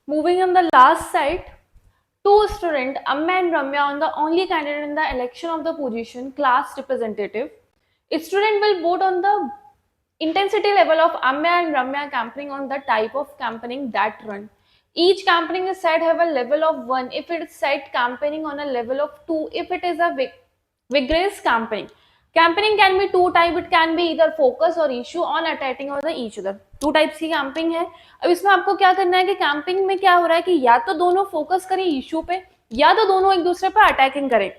Moving on the last side, two students, Amma and Ramya, on the only candidate in the election of the position class representative. A student will vote on the intensity level of Amma and Ramya campaigning on the type of campaigning that run. Each campaigning is said have a level of 1 if it is said campaigning on a level of 2 if it is a vigorous campaigning. Campaigning can be two type, it can be either focus or issue on attacking or the each other. Two types की camping है. अब इसमें आपको क्या करना है कि camping में क्या हो रहा है कि या तो दोनों फोकस करें इशू पे या तो दोनों एक दूसरे पे अटैकिंग करें,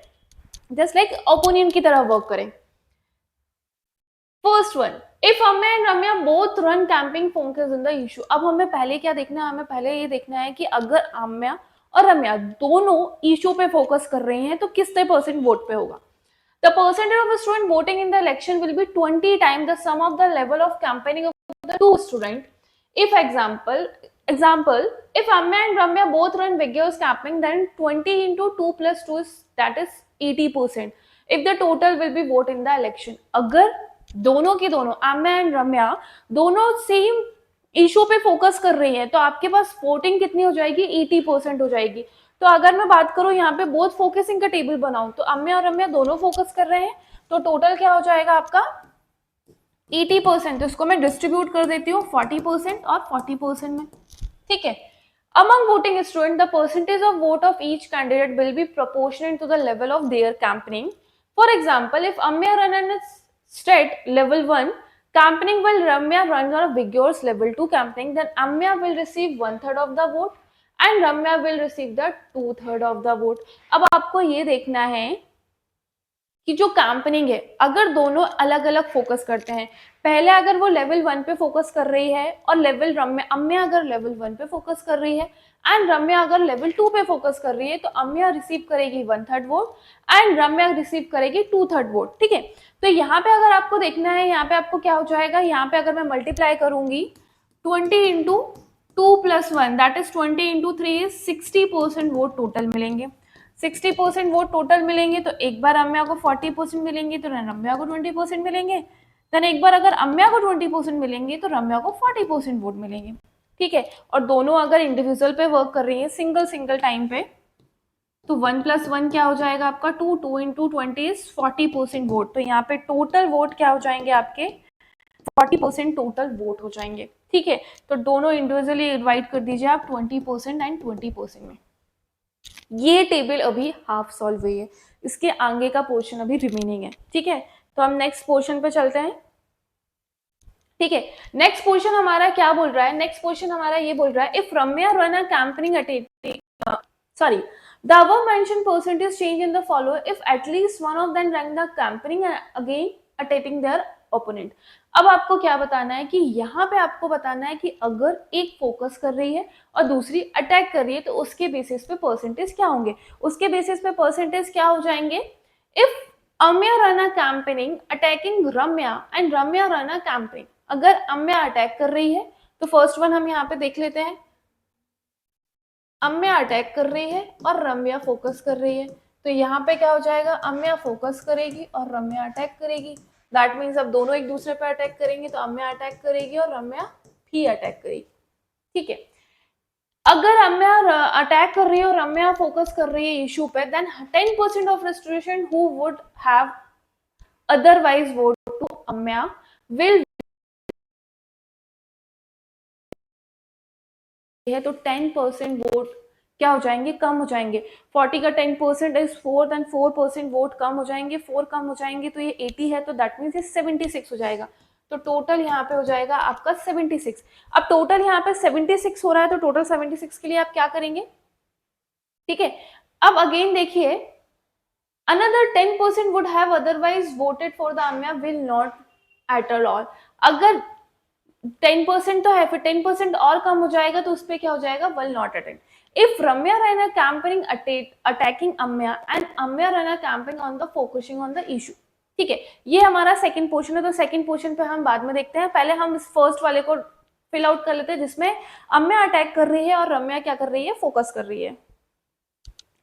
जस्ट लाइक ओपोनियन की तरह वर्क करें. First one, if Amma and Ramya both run camping focus in the issue. अब हमें पहले क्या देखना है, हमें पहले ये देखना है कि अगर Amma और Ramya दोनों इशू पे फोकस कर रहे हैं तो कितने परसेंट वोट पे होगा. The percentage of a student voting in the election will be 20 times the sum of the level of campaigning of the two students. If example, if Amma and Ramya both run vigorous campaigning, then 20 into 2 plus 2 is that is 80%. If the total will be vote in the election. अगर दोनों की दोनों Amma and Ramya दोनों same issue पे focus कर रही है तो आपके पास वोटिंग कितनी हो जाएगी, 80% हो जाएगी. तो अगर मैं बात करूं यहाँ पे बोथ फोकसिंग का टेबल बनाऊं तो Amma और Ramya दोनों फोकस कर रहे हैं तो टोटल क्या हो जाएगा आपका 80%. तो इसको मैं डिस्ट्रीब्यूट कर देती हूँ 40% और 40% में. ठीक है. Among voting students, the percentage of vote of each candidate will be proportional to the level of their campaigning. For example, if Amma run on a state level 1 campaigning while Ramya runs on a vigorous level 2 campaigning, then Amma will receive 1/3 of the vote and Ramya will receive the 2/3 of the vote. अब आपको ये देखना है कि जो campaigning है अगर दोनों अलग अलग फोकस करते हैं, पहले अगर वो लेवल 1 पे फोकस कर रही है और Amma अगर लेवल 1 पे फोकस कर रही है एंड Ramya अगर लेवल 2 पे फोकस कर रही है तो Amma रिसीव करेगी 1/3 वोट एंड Ramya रिसीव करेगी 2/3 वोट. ठीक है. तो यहाँ पे अगर आपको देखना है, यहाँ पे आपको क्या हो जाएगा, यहाँ पे अगर मैं मल्टीप्लाई करूंगी 20 into 2 plus 1 that is 20 into 3 is 60% vote total मिलेंगे. 60% वोट टोटल मिलेंगे तो एक बार Amma को 40% मिलेंगे तो Ramya को 20% मिलेंगे. देन एक बार अगर Amma को 20% मिलेंगे तो Ramya को 40% वोट मिलेंगे. ठीक है. और दोनों अगर इंडिविजुअल पे वर्क कर रही है सिंगल टाइम पे तो 1 + 1 क्या हो जाएगा आपका 2, 2 इंटू 20 इज 40% वोट. तो यहाँ पे टोटल वोट क्या हो जाएंगे आपके 40% टोटल वोट हो जाएंगे. ठीक है. तो दोनों इंडिविजुअली डिवाइड कर दीजिए आप 20% एंड 20% में. ये टेबल अभी हाफ सॉल्व हुई है, इसके आगे का पोर्शन अभी रिमेनिंग है. ठीक है. तो हम नेक्स्ट पोर्शन पे चलते हैं. ठीक है. नेक्स्ट पोर्शन हमारा क्या बोल रहा है, नेक्स्ट पोर्शन हमारा ये बोल रहा है if Ramya run a campaigning the above mentioned percentage change in the follow if at least one of them rank the campaigning again attacking their opponent. अब आपको क्या बताना है कि यहाँ पे आपको बताना है कि अगर एक फोकस कर रही है और दूसरी अटैक कर रही है तो उसके बेसिस पे परसेंटेज क्या होंगे, उसके बेसिस पे परसेंटेज क्या हो जाएंगे. If Amma run a campaigning attacking Ramya and Ramya run a campaigning, अगर Amma अटैक कर रही है तो फर्स्ट वन हम यहाँ पे देख लेते हैं. Amma अटैक कर रही है और Ramya फोकस कर रही है तो यहाँ पे क्या हो जाएगा Amma फोकस करेगी और Ramya अटैक करेगी. दैट मीन्स अब दोनों एक दूसरे पर अटैक करेंगे तो Amma अटैक करेगी और Ramya भी अटैक करेगी. ठीक है. अगर Amma अटैक कर रही है और Ramya फोकस कर रही है इशू पे then 10% of restoration who would have otherwise vote to Amma will है तो 10% वोट क्या हो जाएंगे, कम हो जाएंगे. 40 का 10% इज 4 देन 4% वोट कम हो जाएंगे. 4 कम हो जाएंगे तो ये 80 है तो दैट मीन्स ये 76 हो जाएगा. तो टोटल यहाँ पे हो जाएगा आपका 76. अब टोटल यहाँ पे 76 हो रहा है तो टोटल 76 के लिए आप क्या करेंगे. ठीक है. अब अगेन देखिए another 10% would have otherwise voted for the Amma will not at all. अगर 10% तो है फिर 10% और कम हो जाएगा तो उस पर क्या हो जाएगा will not attend. If Ramya ran a campaign attacking Amma and Amma ran a campaign on the focusing on the issue. ठीक है. ये हमारा सेकंड पोर्शन है तो सेकंड पोर्शन पे हम बाद में देखते हैं. पहले हम इस फर्स्ट वाले को फिल आउट कर लेते हैं जिसमें Amma अटैक कर रही है और Ramya क्या कर रही है, फोकस कर रही है.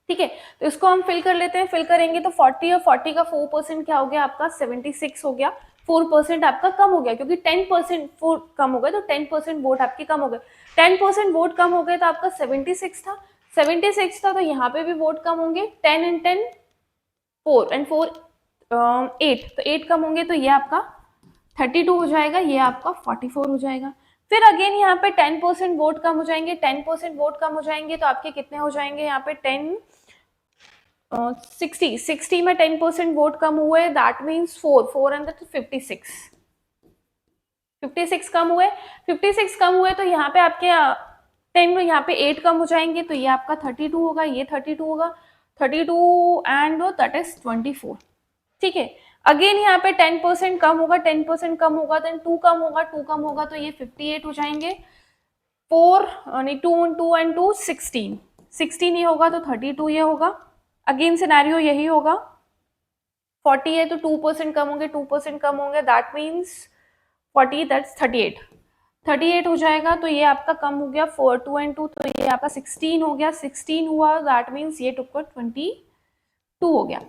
ठीक है. तो इसको हम फिल कर लेते हैं. फिल करेंगे तो 40 और 40 का 4% क्या हो गया आपका 76 हो गया. 4% आपका कम हो गया, क्योंकि 10% वोट कम हो गए तो 10% वोट आपके कम हो गए। 10% वोट कम हो गए तो आपका 76 था, 76 था तो यहाँ पे भी वोट कम होंगे, 10 एंड 10 4 एंड 4 8, तो 8 कम होंगे तो ये आपका 32 हो जाएगा, ये आपका 44 हो जाएगा। फिर अगेन यहाँ पे 10% वोट कम हो जाएंगे, 10% वोट कम हो जाएंगे तो आपके कितने हो जाएंगे यहाँ पे 60 में 10% वोट कम हुए, दैट मीन्स 4 एंड 56 कम हुए, 56 कम हुए तो यहाँ पे आपके 10 में यहाँ पे 8 कम हो जाएंगे तो ये आपका 32 होगा, ये 32 होगा, 32 एंड दैट इज 24। ठीक है, अगेन यहाँ पे 10% कम होगा, 10% कम होगा, देन 2 कम होगा, 2 कम होगा तो ये 58 हो जाएंगे। 4 नहीं 2 एंड 2 16, 16 ये होगा तो 32 ये होगा। अगेन सिनेरियो यही होगा, 40 है तो 2% कम होंगे, 2% कम होंगे, दैट मीन्स 40 दैट्स 38, 38 हो जाएगा तो ये आपका कम हो गया 4 2 एंड 2 तो ये आपका 16 हो गया, 16 हुआ दैट मीन्स ये टुक 22 हो गया।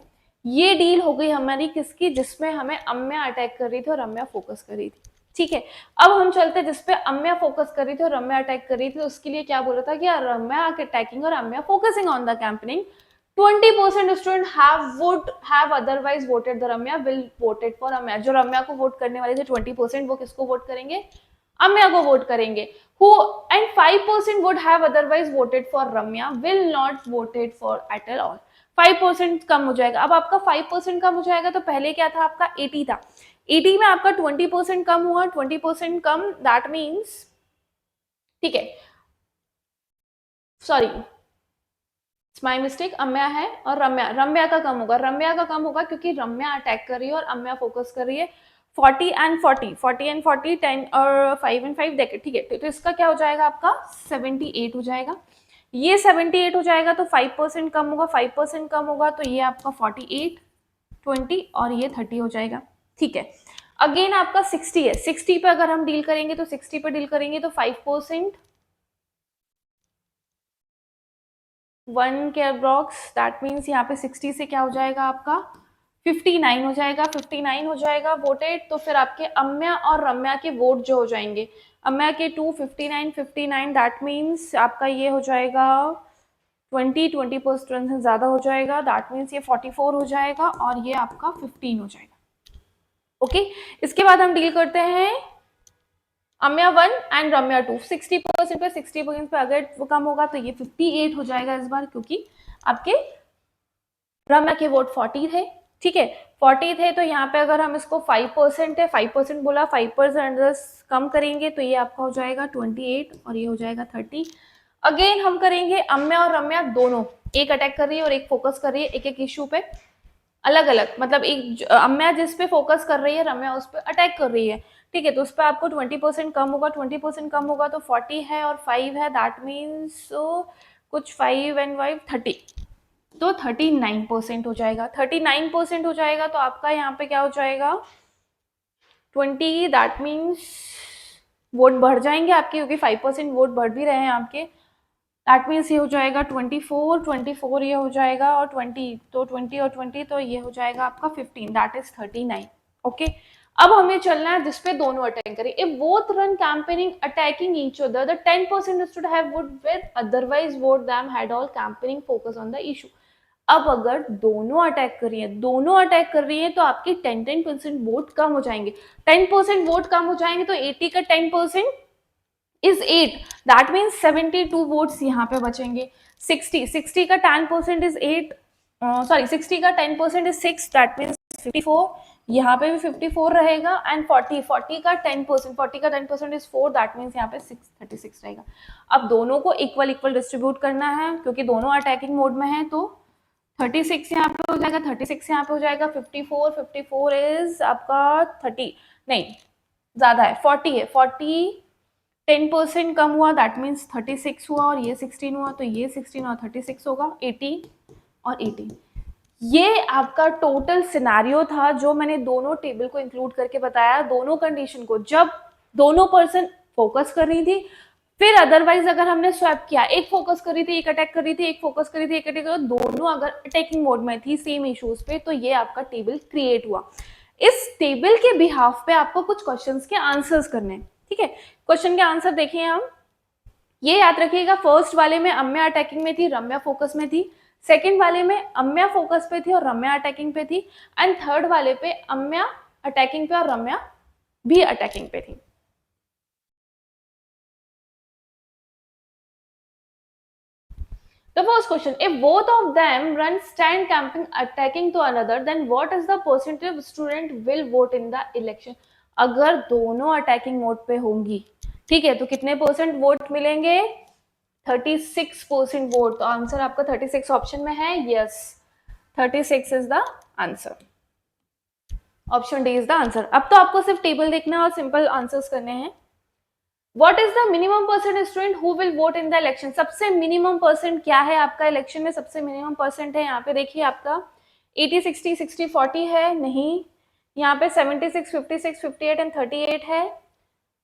ये डील हो गई हमारी किसकी, जिसमें हमें अम्या अटैक कर रही थी और रम्या फोकस कर रही थी। ठीक है, अब हम चलते जिसपे अम्या फोकस कर रही थी और रम्या अटैक कर रही थी, उसके लिए क्या बोला था कि रम्या अटैकिंग और Amya focusing on the campaigning, 20% student have otherwise voted the Ramya will voted for Ramya। जो रम्या को वोट करने वाले थे 20% वो किसको वोट करेंगे, अम्या को वोट करेंगे। Who and 5% would have otherwise voted for Ramya will not voted for at all। 5% कम हो जाएगा। अब आपका 5% कम हो जाएगा तो पहले क्या था आपका 80 था, 80 में आपका 20% कम हुआ, 20% कम दैट मीन्स, ठीक है सॉरी माई मिस्टेक, अम्या है और रम्या का कम होगा, रम्या का कम होगा क्योंकि रम्या अटैक कर रही है और अम्या फोकस कर रही है। 40 एंड 40, 40 एंड 40, 10 और 5 एंड 5 देखे, ठीक है, तो इसका क्या हो जाएगा आपका 78 हो जाएगा, ये 78 हो जाएगा तो 5% कम होगा, 5% कम होगा तो ये आपका 48, 20 और ये 30 हो जाएगा। ठीक है, अगेन आपका 60 है, 60 पे अगर हम डील करेंगे तो 60 पे डील करेंगे तो 5% 1 के अप्रॉक्स, दैट मीन्स यहाँ पे 60 से क्या हो जाएगा आपका 59 हो जाएगा, 59 हो जाएगा वोटेड, तो फिर आपके अम्या और रम्या के वोट जो हो जाएंगे, अम्या के 2 59 59 दैट मीन्स आपका ये हो जाएगा 20% से ज्यादा हो जाएगा, दैट मीन्स ये 44 हो जाएगा और ये आपका 15 हो जाएगा। ओके, इसके बाद हम डील करते हैं अम्या 1 एंड रम्या 2, 60% पे 60% पे अगर वो कम होगा तो ये 58 हो जाएगा इस बार, क्योंकि आपके रम्या के वोट 40 थे। ठीक है, 40 थे तो यहाँ पे अगर हम इसको 5% है, 5% बोला, 5% कम करेंगे तो ये आपका हो जाएगा 28 और ये हो जाएगा 30। अगेन हम करेंगे अम्या और रम्या दोनों, एक अटैक कर रही है और एक फोकस कर रही है, एक एक इश्यू पे अलग अलग, मतलब एक अम्या जिस पे फोकस कर रही है रम्या उस पर अटैक कर रही है। ठीक है, तो उस पर आपको 20% कम होगा, 20% कम होगा तो 40 है और 5 है, दैट मीन्स कुछ 5 एंड 5 30, तो 39% हो जाएगा, 39% हो जाएगा तो आपका यहाँ पे क्या हो जाएगा 20, दैट मीन्स वोट बढ़ जाएंगे आपके, क्योंकि 5% वोट बढ़ भी रहे हैं आपके, दैट मीन्स ये हो जाएगा 24 ये हो जाएगा और 20, तो 20 और 20 तो ये हो जाएगा आपका 15, दैट इज 39। ओके, अब हमें चलना है जिसपे दोनों अटैक करें। If both run campaigning attacking each other the 10% should have would with otherwise vote them had all campaigning focus on the issue। अब अगर दोनों अटैक कर रही है, दोनों अटैक कर रही है तो आपके 10% वोट कम हो जाएंगे, 10% वोट कम हो जाएंगे तो 80 का 10% इज 8, दैट मीन्स 72 वोट्स यहाँ पे बचेंगे। 60 का 10% इज 8, सॉरी 60 का 10% इज 6, दैट मीन्स 54, यहाँ पे भी 54 रहेगा एंड 40 का 10% इज 4, दैट मीन्स यहाँ पे 36 रहेगा। अब दोनों को इक्वल डिस्ट्रीब्यूट करना है क्योंकि दोनों अटैकिंग मोड में है, तो 36 यहाँ पे हो जाएगा, 36 यहाँ पे हो जाएगा, 54 इज आपका 30 नहीं ज्यादा है 40 है, 40 10% कम हुआ दैट मीन्स 36 हुआ और ये 16 हुआ तो ये 16 और 36 होगा, 18 और 18। ये आपका टोटल सिनेरियो था जो मैंने दोनों टेबल को इंक्लूड करके बताया, दोनों कंडीशन को, जब दोनों पर्सन फोकस कर रही थी, फिर अदरवाइज अगर हमने स्वैप किया, एक फोकस कर रही थी एक अटैक कर रही थी, एक फोकस कर रही थी एक अटैक कर रही थी, दोनों अगर अटैकिंग मोड में थी सेम इश्यूज पे, तो ये आपका टेबल क्रिएट हुआ। इस टेबल के बिहाफ पे आपको कुछ क्वेश्चंस के आंसर्स करने हैं, ठीक है। क्वेश्चन के आंसर देखिए हम, ये याद रखिएगा, फर्स्ट वाले में अम्या अटैकिंग में थी, रम्या फोकस में थी। सेकंड वाले में अम्या फोकस पे थी और रम्या अटैकिंग पे थी। एंड थर्ड वाले पे अम्या अटैकिंग पे और रम्या भी अटैकिंग पे थी। The first question, if both of them run stand camping attacking to another, then what is the percentage of student will vote in the election? अगर दोनों अटैकिंग मोड पे होंगी, ठीक है, तो कितने परसेंट वोट मिलेंगे? 36% वोट। तो आंसर आपका 36 ऑप्शन में है, yes, 36 is the answer. Option D is the answer. अब तो आपको सिर्फ टेबल देखना है और सिंपल आंसर्स करने हैं। What is the minimum percent student who will vote in the election? सबसे मिनिमम परसेंट क्या है आपका इलेक्शन में? सबसे मिनिमम परसेंट है यहाँ पे देखिए आपका 80, 60, 60, 40 है, नहीं, यहाँ पे 76, 56, 58 एंड 38 है,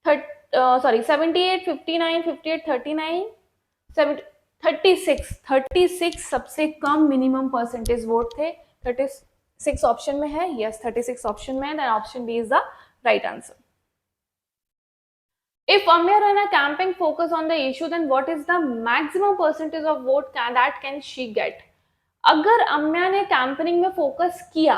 78, 59, 58, 39, 36 सबसे कम मिनिमम परसेंटेज वोट थे। 36 ऑप्शन में है, यस, 36 ऑप्शन में है, then option B is the right answer. If Amya run a campaign focus on the issue, then what is the maximum percentage of vote that can she get? अगर अम्या ने campaigning में focus किया,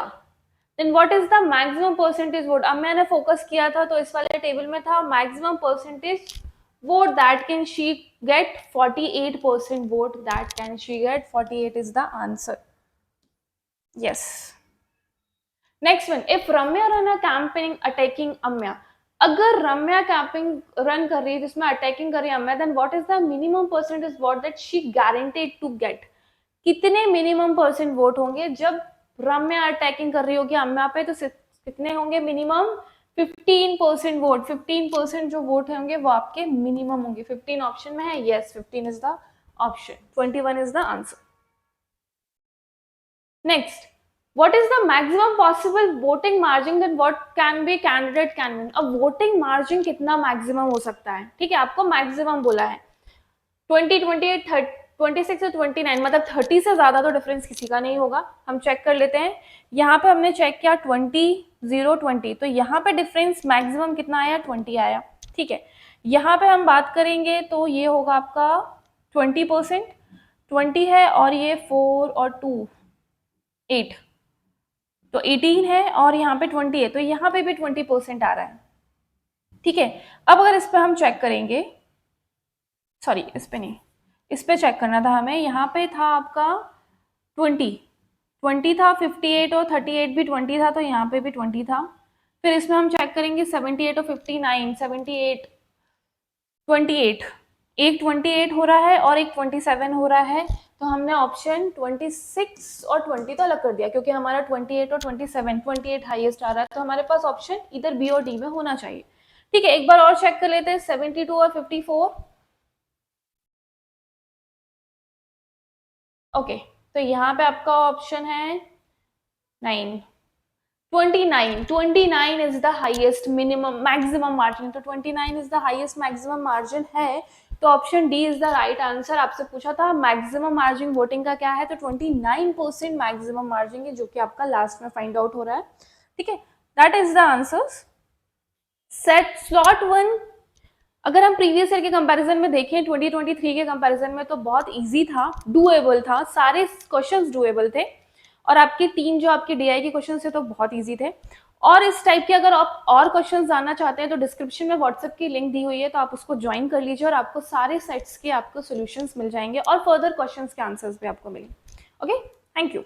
then what is the maximum percentage vote? Amya ने focus किया था तो इस वाले टेबल में था maximum percentage vote that can she get 48% vote that can she get 48 is the answer. Yes. Next one, if Ramya run a campaign attacking Amya, अगर रम्या camping run कर रही है जिसमें अटैकिंग कर रही है Amya, then what is the minimum percentage vote that she guaranteed to get? कितने minimum percent vote होंगे जब रम्या अटैकिंग कर रही होगी अम्या पे? तो कितने होंगे मिनिमम? 15% वोट। 15% जो वोट होंगे वो आपके मिनिमम होंगे। 15 ऑप्शन में है, yes, 15 is the option, 21 is the answer. Next, what is the maximum possible voting margin that what can be candidate can win? अब voting margin कितना maximum हो सकता है? ठीक है, आपको maximum बोला है 20, 28, 26 और 29, मतलब 30 से ज्यादा तो डिफरेंस किसी का नहीं होगा। हम चेक कर लेते हैं, यहाँ पे हमने चेक किया 20, 0, 20, तो यहाँ पे डिफरेंस मैक्सिमम कितना आया? 20 आया, ठीक है। यहाँ पे हम बात करेंगे तो ये होगा आपका 20%, 20 है और ये 4 और 2 8, तो 18 है और यहाँ पे 20 है, तो यहाँ पे भी 20% आ रहा है, ठीक है। अब अगर इस पे हम चेक करेंगे, सॉरी इस पे नहीं, इस पे चेक करना था हमें, यहाँ पे था आपका 20 था, 58 और 38 भी 20 था, तो यहाँ पे भी 20 था। फिर इसमें हम चेक करेंगे 78 और 59, 78, 28, एक 28 हो रहा है और एक 27 हो रहा है, तो हमने ऑप्शन 26 और 20 तो अलग कर दिया क्योंकि हमारा 28 और 28 हाईएस्ट आ रहा है, तो हमारे पास ऑप्शन इधर बी और डी में होना चाहिए, ठीक है। एक बार और चेक कर लेते हैं, 72 और 54, ओके, तो यहाँ पे आपका ऑप्शन है 9, 29 is the highest minimum maximum margin, तो 29 is the highest maximum margin है, तो option D is the right answer. आपसे पूछा था मैक्सिमम मार्जिन वोटिंग का क्या है, तो 29% मैक्सिमम मार्जिन है, जो कि आपका लास्ट में फाइंड आउट हो रहा है, ठीक है। That is the answer. Set slot 1, अगर हम प्रीवियस ईयर के कंपैरिजन में देखें 2023 के कंपैरिजन में, तो बहुत इजी था, डूएबल था, सारे क्वेश्चंस डूएबल थे, और आपके 3 जो आपके डीआई के क्वेश्चन थे तो बहुत इजी थे। और इस टाइप के अगर आप और क्वेश्चंस जानना चाहते हैं तो डिस्क्रिप्शन में व्हाट्सएप की लिंक दी हुई है, तो आप उसको ज्वाइन कर लीजिए और आपको सारे सेट्स के आपको सॉल्यूशंस मिल जाएंगे और फर्दर क्वेश्चंस के आंसर्स भी आपको मिलेंगे। Okay, thank you.